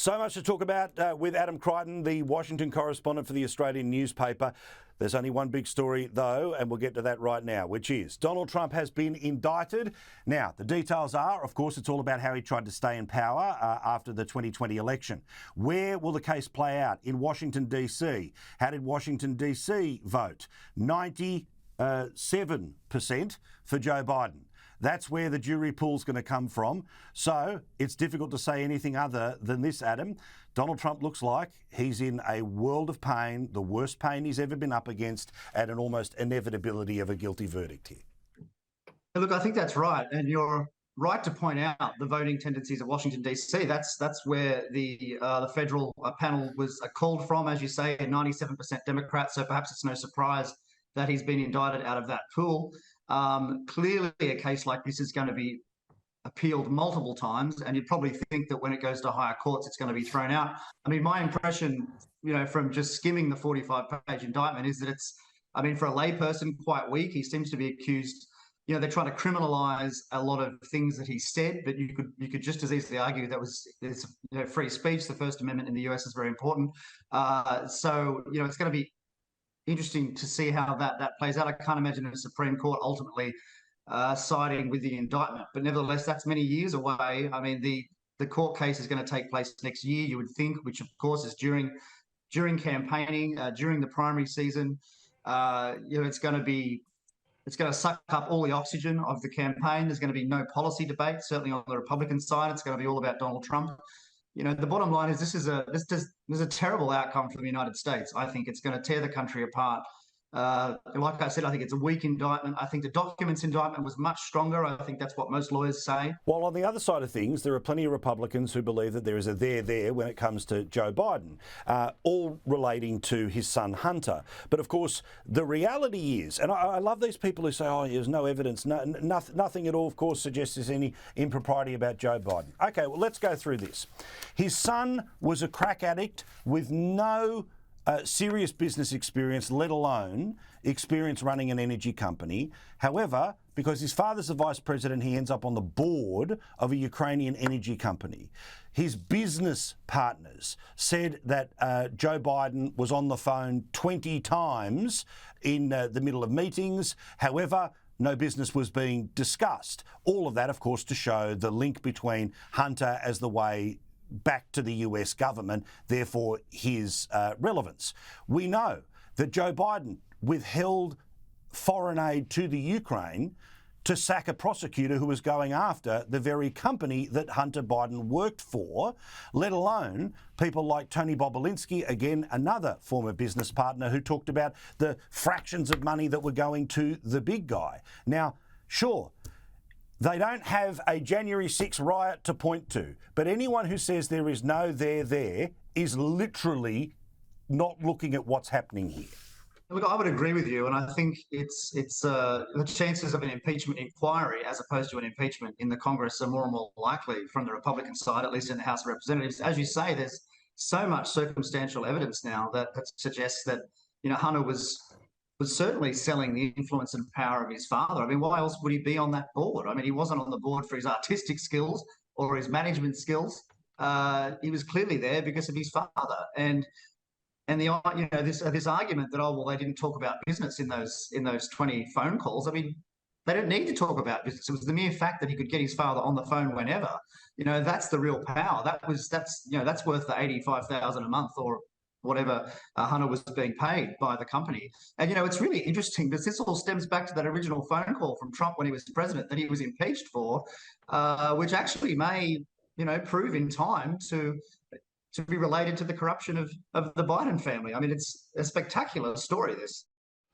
So much to talk about with Adam Creighton, the Washington correspondent for the Australian newspaper. There's only one big story, though, and we'll get to that right now, which is Donald Trump has been indicted. Now, the details are, of course, it's all about how he tried to stay in power after the 2020 election. Where will the case play out? In Washington, D.C. How did Washington, D.C. vote? 97% for Joe Biden. That's where the jury pool's going to come from. So it's difficult to say anything other than this, Adam. Donald Trump looks like he's in a world of pain, the worst pain he's ever been up against, and an almost inevitability of a guilty verdict here. Look, I think that's right. And you're right to point out the voting tendencies of Washington, D.C. That's where the federal panel was called from, as you say, 97% Democrat. So perhaps it's no surprise that he's been indicted out of that pool. Clearly, a case like this is going to be appealed multiple times, and you'd probably think that when it goes to higher courts, it's going to be thrown out. I mean, my impression, from just skimming the 45-page indictment is that it's, for a layperson, quite weak. He seems to be accused. They're trying to criminalise a lot of things that he said, but you could just as easily argue that it's free speech. The First Amendment in the US is very important. So it's going to be interesting to see how that plays out. I can't imagine the Supreme Court ultimately siding with the indictment, but nevertheless, that's many years away. I mean, the court case is going to take place next year, you would think, which of course is during campaigning, during the primary season. It's going to suck up all the oxygen of the campaign. There's going to be no policy debate, certainly on the Republican side. It's going to be all about Donald Trump. The bottom line is this is a terrible outcome for the United States. I think it's going to tear the country apart. Like I said, I think it's a weak indictment. I think the documents indictment was much stronger. I think that's what most lawyers say. While on the other side of things, there are plenty of Republicans who believe that there is a there when it comes to Joe Biden, all relating to his son Hunter. But of course, the reality is, and I love these people who say, oh, there's no evidence, nothing at all, of course, suggests there's any impropriety about Joe Biden. Okay, well, let's go through this. His son was a crack addict with no serious business experience, let alone experience running an energy company. However, because his father's the vice president, he ends up on the board of a Ukrainian energy company. His business partners said that Joe Biden was on the phone 20 times in the middle of meetings. However, no business was being discussed. All of that, of course, to show the link between Hunter as the way back to the US government, therefore his relevance. We know that Joe Biden withheld foreign aid to the Ukraine to sack a prosecutor who was going after the very company that Hunter Biden worked for, let alone people like Tony Bobulinski, again, another former business partner who talked about the fractions of money that were going to the big guy. Now, sure, they don't have a January 6 riot to point to, but anyone who says there is no there is literally not looking at what's happening here. Look, I would agree with you, and I think it's the chances of an impeachment inquiry as opposed to an impeachment in the Congress are more and more likely from the Republican side, at least in the House of Representatives. As you say, there's so much circumstantial evidence now that suggests that Hunter was certainly selling the influence and power of his father. I mean, why else would he be on that board? I mean, he wasn't on the board for his artistic skills or his management skills. He was clearly there because of his father. And this argument that, oh, well, they didn't talk about business in those 20 phone calls. I mean, they don't need to talk about business. It was the mere fact that he could get his father on the phone whenever. That's the real power. That's worth the $85,000 a month or whatever Hunter was being paid by the company. And, it's really interesting because this all stems back to that original phone call from Trump when he was president that he was impeached for, which actually may, prove in time to be related to the corruption of the Biden family. I mean, it's a spectacular story, this.